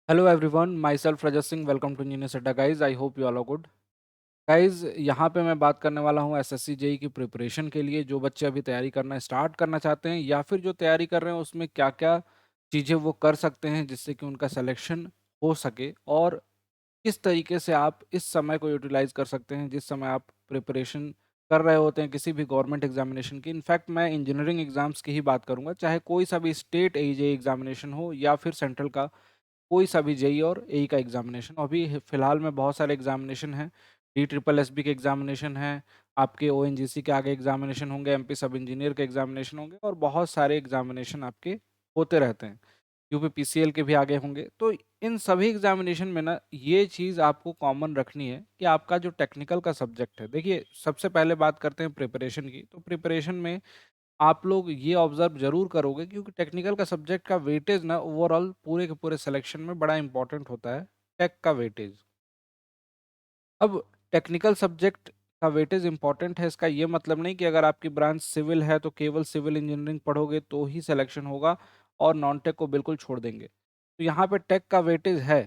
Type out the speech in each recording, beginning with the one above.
Hello everyone, myself Rajat Singh. Welcome to Engineers Adda guys. I hope you all are good. Guys यहाँ पे मैं बात करने वाला हूँ एसएससी जेई की प्रिपरेशन के लिए जो बच्चे अभी तैयारी करना स्टार्ट करना चाहते हैं या फिर जो तैयारी कर रहे हैं उसमें क्या क्या चीज़ें वो कर सकते हैं जिससे कि उनका सिलेक्शन हो सके और किस तरीके से आप इस समय को यूटिलाइज कर सकते हैं जिस समय आप प्रिपरेशन कर रहे होते हैं किसी भी गवर्नमेंट एग्जामिनेशन की। इनफैक्ट मैं इंजीनियरिंग एग्जाम्स की ही बात करूंगा, चाहे कोई सा भी स्टेट एजे एग्जामिनेशन हो या फिर सेंट्रल का कोई सा भी जेई और एई का एग्जामिनेशन। अभी फिलहाल में बहुत सारे एग्जामिनेशन हैं, डी ट्रिपल एस बी के एग्जामिनेशन हैं, आपके ओ के आगे एग्जामिनेशन होंगे, एमपी सब इंजीनियर के एग्जामिनेशन होंगे और बहुत सारे एग्जामिनेशन आपके होते रहते हैं। यूपी पीसीएल के भी आगे होंगे। तो इन सभी एग्जामिनेशन में ना ये चीज़ आपको कॉमन रखनी है कि आपका जो टेक्निकल का सब्जेक्ट है, देखिए सबसे पहले बात करते हैं प्रिपरेशन की। तो प्रिपरेशन में आप लोग ये ऑब्जर्व ज़रूर करोगे क्योंकि टेक्निकल का सब्जेक्ट का वेटेज ना ओवरऑल पूरे के पूरे सिलेक्शन में बड़ा इंपॉर्टेंट होता है, टेक का वेटेज। अब टेक्निकल सब्जेक्ट का वेटेज इंपॉर्टेंट है, इसका ये मतलब नहीं कि अगर आपकी ब्रांच सिविल है तो केवल सिविल इंजीनियरिंग पढ़ोगे तो ही सिलेक्शन होगा और नॉन टेक को बिल्कुल छोड़ देंगे। तो यहाँ पे टेक का वेटेज है,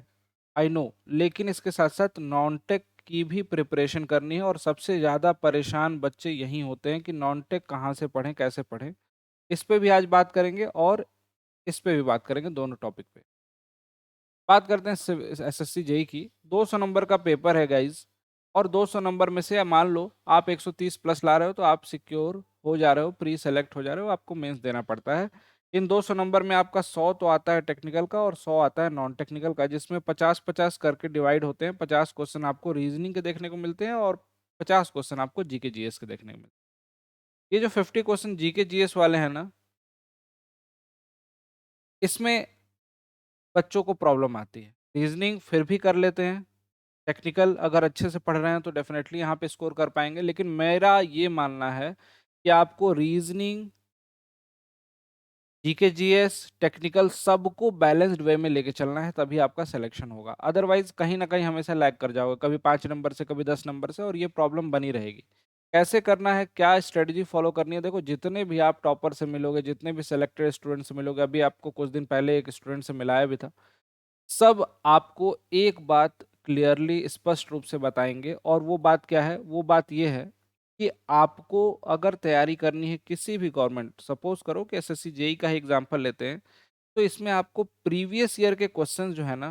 आई नो, लेकिन इसके साथ साथ नॉन टेक की भी प्रिपरेशन करनी है और सबसे ज़्यादा परेशान बच्चे यही होते हैं कि नॉन टेक कहाँ से पढ़ें कैसे पढ़ें। इस पे भी आज बात करेंगे और इस पे भी बात करेंगे, दोनों टॉपिक पे। बात करते हैं एसएससी जेई की। 200 नंबर का पेपर है गाइज, और 200 नंबर में से मान लो आप 130 प्लस ला रहे हो तो आप सिक्योर हो जा रहे हो, प्री सेलेक्ट हो जा रहे हो, आपको मेंस देना पड़ता है। इन 200 नंबर में आपका 100 तो आता है टेक्निकल का और 100 आता है नॉन टेक्निकल का, जिसमें 50-50 करके डिवाइड होते हैं। 50 क्वेश्चन आपको रीजनिंग के देखने को मिलते हैं और 50 क्वेश्चन आपको जीके जीएस के देखने को मिलते हैं। ये जो 50 क्वेश्चन जीके जीएस वाले हैं ना, इसमें बच्चों को प्रॉब्लम आती है। रीजनिंग फिर भी कर लेते हैं, टेक्निकल अगर अच्छे से पढ़ रहे हैं तो डेफिनेटली यहाँ पे स्कोर कर पाएंगे, लेकिन मेरा ये मानना है कि आपको रीजनिंग, जीके जीएस, टेक्निकल सबको बैलेंस्ड वे में लेके चलना है, तभी आपका सिलेक्शन होगा। अदरवाइज कहीं ना कहीं हमेशा लैग कर जाओगे, कभी 5 नंबर से कभी 10 नंबर से, और ये प्रॉब्लम बनी रहेगी। कैसे करना है, क्या स्ट्रेटजी फॉलो करनी है? देखो, जितने भी आप टॉपर से मिलोगे, जितने भी सिलेक्टेड स्टूडेंट से मिलोगे, अभी आपको कुछ दिन पहले एक स्टूडेंट से मिलाया भी था, सब आपको एक बात क्लियरली स्पष्ट रूप से बताएंगे। और वो बात क्या है? वो बात ये है कि आपको अगर तैयारी करनी है किसी भी गवर्नमेंट, सपोज करो कि एसएससी जेई का ही एग्जांपल लेते हैं, तो इसमें आपको प्रीवियस ईयर के क्वेश्चंस जो है ना,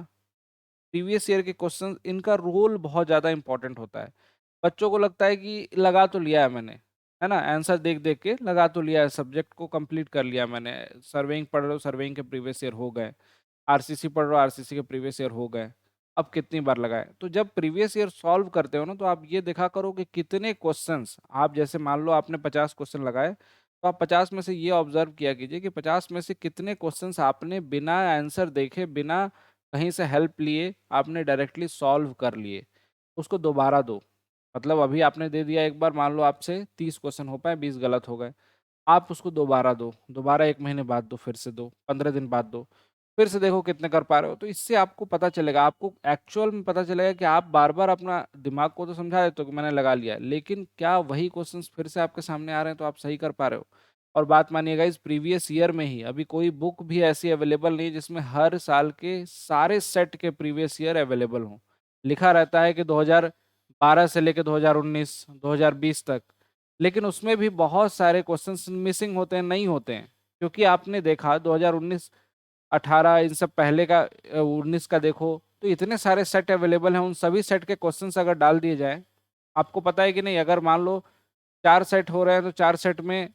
प्रीवियस ईयर के क्वेश्चंस, इनका रोल बहुत ज़्यादा इंपॉर्टेंट होता है। बच्चों को लगता है कि लगा तो लिया है मैंने, है ना, आंसर देख देख के लगा तो लिया है, सब्जेक्ट को कंप्लीट कर लिया मैंने। सर्वेइंग पढ़ रहे हो, सर्वेइंग के प्रीवियस ईयर हो गए। आरसीसी पढ़ रहे हो, आरसीसी के प्रीवियस ईयर हो गए। अब कितनी बार लगाए? तो जब प्रीवियस ईयर सॉल्व करते हो ना, तो आप ये देखा करो कि कितने क्वेश्चंस, आप जैसे मान लो आपने 50 क्वेश्चन लगाए, तो आप 50 में से ये ऑब्जर्व किया कीजिए कि 50 में से कितने क्वेश्चंस आपने बिना आंसर देखे, बिना कहीं से हेल्प लिए, आपने डायरेक्टली सॉल्व कर लिए। उसको दोबारा दो। मतलब अभी आपने दे दिया एक बार, मान लो आपसे 30 क्वेश्चन हो पाए, 20 गलत हो गए, आप उसको दोबारा दो, दोबारा 1 महीने बाद दो, फिर से दो, 15 दिन बाद दो, फिर से देखो कितने कर पा रहे हो। तो इससे आपको पता चलेगा, आपको एक्चुअल में पता चलेगा कि आप बार बार अपना दिमाग को तो समझा देते हो कि मैंने लगा लिया, लेकिन क्या वही क्वेश्चंस फिर से आपके सामने आ रहे हैं तो आप सही कर पा रहे हो? और बात मानिएगा, इस प्रीवियस ईयर में ही अभी कोई बुक भी ऐसी अवेलेबल नहीं जिसमें हर साल के सारे सेट के प्रीवियस ईयर अवेलेबल हों। लिखा रहता है कि 2012 से लेकर 2019 2020 तक, लेकिन उसमें भी बहुत सारे क्वेश्चंस मिसिंग होते हैं, नहीं होते हैं। क्योंकि आपने देखा 2019, 18, इन सब पहले का 19 का देखो, तो इतने सारे सेट अवेलेबल हैं, उन सभी सेट के क्वेश्चंस अगर डाल दिए जाएं, आपको पता है कि नहीं, अगर मान लो 4 सेट हो रहे हैं तो 4 सेट में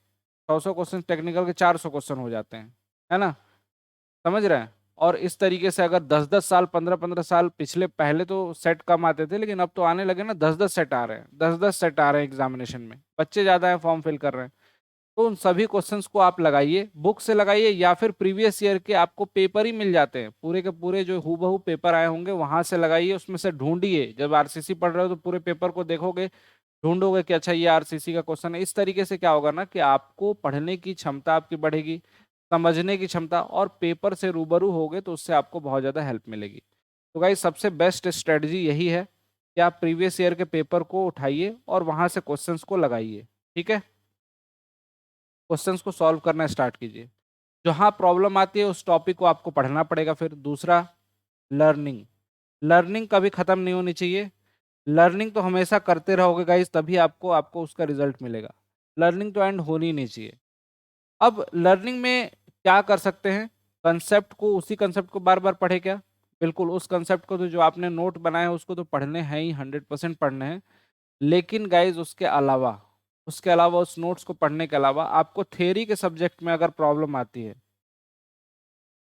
100 क्वेश्चन टेक्निकल के, 400 क्वेश्चन हो जाते हैं, है ना? समझ रहे हैं? और इस तरीके से अगर 10-10 साल, 15-15 साल पिछले, पहले तो सेट कम आते थे लेकिन अब तो आने लगे ना, 10-10 सेट आ रहे हैं, 10-10 सेट आ रहे हैं एग्जामिनेशन में, बच्चे ज्यादा हैं, फॉर्म फिल कर रहे हैं। तो उन सभी क्वेश्चंस को आप लगाइए, बुक से लगाइए या फिर प्रीवियस ईयर के आपको पेपर ही मिल जाते हैं, पूरे के पूरे जो हूबहू पेपर आए होंगे वहां से लगाइए, उसमें से ढूंढिए। जब आरसीसी पढ़ रहे हो तो पूरे पेपर को देखोगे, ढूंढोगे कि अच्छा ये आरसीसी का क्वेश्चन है। इस तरीके से क्या होगा ना कि आपको पढ़ने की क्षमता आपकी बढ़ेगी, समझने की क्षमता, और पेपर से रूबरू होगे तो उससे आपको बहुत ज़्यादा हेल्प मिलेगी। तो गाइस, सबसे बेस्ट स्ट्रेटजी यही है कि आप प्रीवियस ईयर के पेपर को उठाइए और वहां से क्वेश्चंस को लगाइए। ठीक है, क्वेश्चंस को सॉल्व करना स्टार्ट कीजिए। जहाँ प्रॉब्लम आती है उस टॉपिक को आपको पढ़ना पड़ेगा। फिर दूसरा, लर्निंग। लर्निंग कभी खत्म नहीं होनी चाहिए। लर्निंग तो हमेशा करते रहोगे गाइस, तभी आपको आपको उसका रिजल्ट मिलेगा। लर्निंग तो एंड होनी ही नहीं चाहिए। अब लर्निंग में क्या कर सकते हैं? कंसेप्ट को, उसी कंसेप्ट को बार बार पढ़े क्या? बिल्कुल उस कंसेप्ट को, तो जो आपने नोट बनाया है उसको तो पढ़ने हैं ही, 100% पढ़ने हैं। लेकिन गाइज उसके अलावा उस नोट्स को पढ़ने के अलावा आपको थ्योरी के सब्जेक्ट में अगर प्रॉब्लम आती है,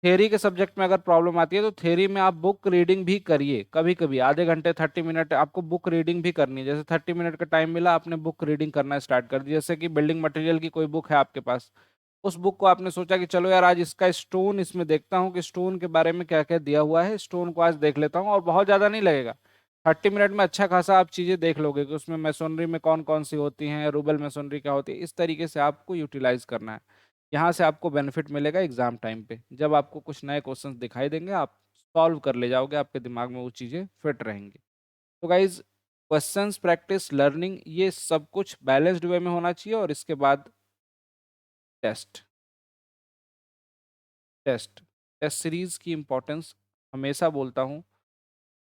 थ्योरी के सब्जेक्ट में अगर प्रॉब्लम आती है, तो थ्योरी में आप बुक रीडिंग भी करिए। कभी कभी आधे घंटे 30 मिनट आपको बुक रीडिंग भी करनी है। जैसे 30 मिनट का टाइम मिला, आपने बुक रीडिंग करना स्टार्ट कर दिया। जैसे कि बिल्डिंग मटेरियल की कोई बुक है आपके पास, उस बुक को आपने सोचा कि चलो यार आज इसका स्टोन, इसमें देखता हूँ कि स्टोन के बारे में क्या क्या दिया हुआ है, स्टोन को आज देख लेता हूँ। और बहुत ज़्यादा नहीं लगेगा, 30 मिनट में अच्छा खासा आप चीज़ें देख लोगे कि उसमें मैसोनरी में कौन कौन सी होती हैं, रूबल मैसोनरी क्या होती है। इस तरीके से आपको यूटिलाइज करना है। यहाँ से आपको बेनिफिट मिलेगा एग्जाम टाइम पे, जब आपको कुछ नए क्वेश्चंस दिखाई देंगे, आप सॉल्व कर ले जाओगे, आपके दिमाग में वो चीज़ें फिट रहेंगी। तो गाइज, क्वेश्चंस, प्रैक्टिस, लर्निंग, ये सब कुछ बैलेंस्ड वे में होना चाहिए। और इसके बाद टेस्ट। टेस्ट टेस्ट सीरीज की इम्पोर्टेंस हमेशा बोलता हूँ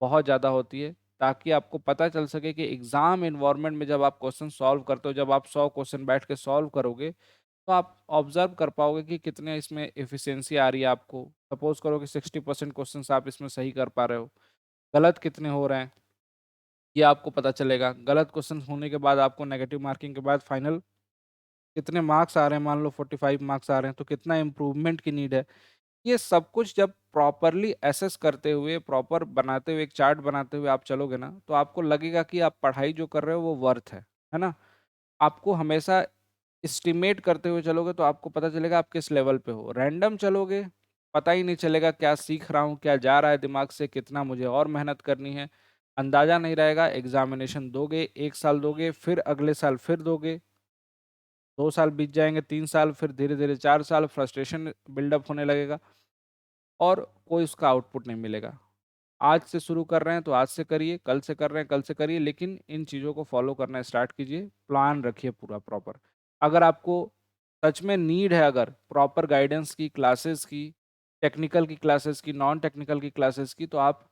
बहुत ज़्यादा होती है, ताकि आपको पता चल सके कि एग्जाम इन्वायरमेंट में जब आप क्वेश्चन सॉल्व करते हो, जब आप 100 क्वेश्चन बैठ के सॉल्व करोगे, तो आप ऑब्जर्व कर पाओगे कि कितने इसमें एफिशिएंसी आ रही है आपको। सपोज करो कि 60% क्वेश्चन आप इसमें सही कर पा रहे हो, गलत कितने हो रहे हैं ये आपको पता चलेगा। गलत क्वेश्चन होने के बाद आपको नेगेटिव मार्किंग के बाद फाइनल कितने मार्क्स आ रहे हैं, मान लो 45 मार्क्स आ रहे हैं, तो कितना इम्प्रूवमेंट की नीड है। ये सब कुछ जब प्रॉपरली एसेस करते हुए, प्रॉपर बनाते हुए, एक चार्ट बनाते हुए आप चलोगे ना, तो आपको लगेगा कि आप पढ़ाई जो कर रहे हो वो वर्थ है ना। आपको हमेशा एस्टिमेट करते हुए चलोगे तो आपको पता चलेगा आप किस लेवल पे हो। रैंडम चलोगे, पता ही नहीं चलेगा क्या सीख रहा हूँ, क्या जा रहा है दिमाग से, कितना मुझे और मेहनत करनी है, अंदाजा नहीं रहेगा। एग्जामिनेशन दोगे, 1 साल दोगे, फिर अगले साल फिर दोगे, 2 साल बीत जाएंगे, 3 साल, फिर धीरे धीरे 4 साल, फ्रस्ट्रेशन बिल्डअप होने लगेगा और कोई उसका आउटपुट नहीं मिलेगा। आज से शुरू कर रहे हैं तो आज से करिए, कल से कर रहे हैं कल से करिए, लेकिन इन चीज़ों को फॉलो करना स्टार्ट कीजिए। प्लान रखिए पूरा प्रॉपर। अगर आपको सच में नीड है, अगर प्रॉपर गाइडेंस की, क्लासेस की, टेक्निकल की क्लासेस की, नॉन टेक्निकल की क्लासेस की, तो आप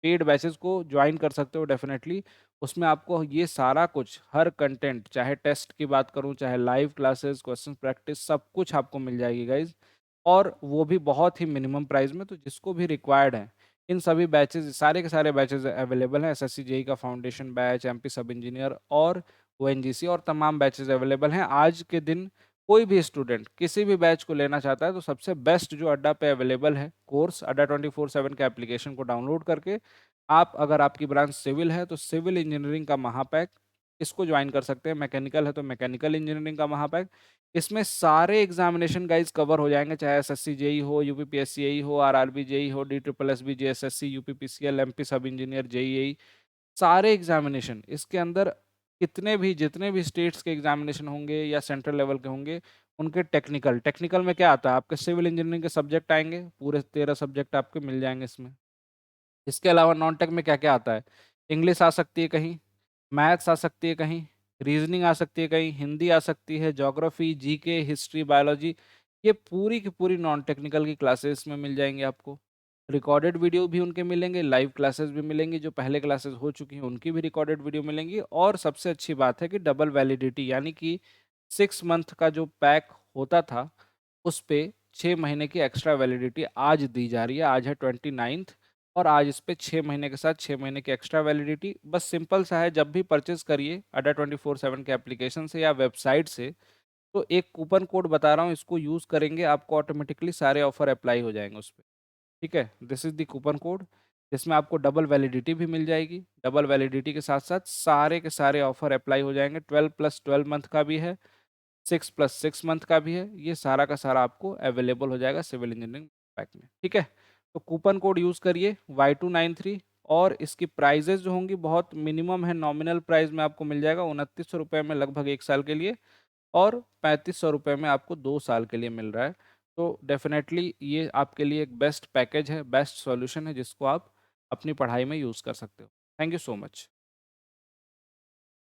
पेड बैचेस को ज्वाइन कर सकते हो डेफिनेटली। उसमें आपको ये सारा कुछ, हर कंटेंट, चाहे टेस्ट की बात करूं, चाहे लाइव क्लासेस, क्वेश्चन प्रैक्टिस, सब कुछ आपको मिल जाएगी गाइज। और वो भी बहुत ही मिनिमम प्राइस में। तो जिसको भी रिक्वायर्ड है, इन सभी बैचेस, सारे के सारे बैचेस अवेलेबल हैं। एसएससी जेई का foundation batch, MP sub engineer और ओएनजीसी, और तमाम बैचेस अवेलेबल हैं। आज के दिन कोई भी स्टूडेंट किसी भी बैच को लेना चाहता है तो सबसे बेस्ट जो अड्डा पे अवेलेबल है कोर्स, अड्डा 24/7 के एप्लीकेशन को डाउनलोड करके आप, अगर आपकी ब्रांच सिविल है तो सिविल इंजीनियरिंग का महापैक, इसको ज्वाइन कर सकते हैं। मैकेनिकल है तो मैकेनिकल इंजीनियरिंग का महापैक। इसमें सारे एग्जामिनेशन गाइज कवर हो जाएंगे, चाहे एसएससी जेई हो, यूपीपीएससी हो, आरआरबी जेई हो, D triple S B, JSSC, UPPCL, MP sub engineer, JEE, सारे एग्जामिनेशन इसके अंदर। कितने भी, जितने भी स्टेट्स के एग्जामिनेशन होंगे या सेंट्रल लेवल के होंगे, उनके टेक्निकल, टेक्निकल में क्या आता है, आपके सिविल इंजीनियरिंग के सब्जेक्ट आएंगे, पूरे 13 सब्जेक्ट आपके मिल जाएंगे इसमें। इसके अलावा नॉन टेक में क्या क्या आता है? इंग्लिश आ सकती है कहीं, मैथ्स आ सकती है कहीं, रीजनिंग आ सकती है कहीं, हिंदी आ सकती है, ज्योग्राफी, जीके, हिस्ट्री, बायोलॉजी, ये पूरी की पूरी नॉन टेक्निकल की क्लासेस में मिल जाएंगे आपको। रिकॉर्डेड वीडियो भी उनके मिलेंगे, लाइव क्लासेस भी मिलेंगी, जो पहले क्लासेस हो चुकी हैं उनकी भी रिकॉर्डेड वीडियो मिलेंगी। और सबसे अच्छी बात है कि डबल वैलिडिटी, यानी कि 6 मंथ का जो पैक होता था, उस पे 6 महीने की एक्स्ट्रा वैलिडिटी आज दी जा रही है। आज है 29th, और आज इस पे 6 महीने के साथ 6 महीने की एक्स्ट्रा वैलिडिटी। बस सिंपल सा है, जब भी परचेज करिए अड्डा 24/7 के एप्लीकेशन से या वेबसाइट से, तो एक कूपन कोड बता रहा हूँ, इसको यूज़ करेंगे, आपको ऑटोमेटिकली सारे ऑफर अप्लाई हो जाएंगे उस पर। ठीक है, this is the coupon code, जिसमें आपको डबल वैलिडिटी भी मिल जाएगी। डबल वैलिडिटी के साथ साथ सारे के सारे ऑफर अप्लाई हो जाएंगे। 12+12 मंथ का भी है, 6+6 मंथ का भी है। ये सारा का सारा आपको अवेलेबल हो जाएगा सिविल इंजीनियरिंग पैक में। ठीक है, तो कूपन कोड यूज़ करिए Y293। और इसकी प्राइजेज जो होंगी बहुत मिनिमम है, नॉमिनल प्राइस में आपको मिल जाएगा 2900 रुपये में लगभग 1 साल के लिए, और 3500 रुपये में आपको 2 साल के लिए मिल रहा है। तो डेफिनेटली ये आपके लिए एक बेस्ट पैकेज है, बेस्ट सॉल्यूशन है, जिसको आप अपनी पढ़ाई में यूज़ कर सकते हो। Thank you so much.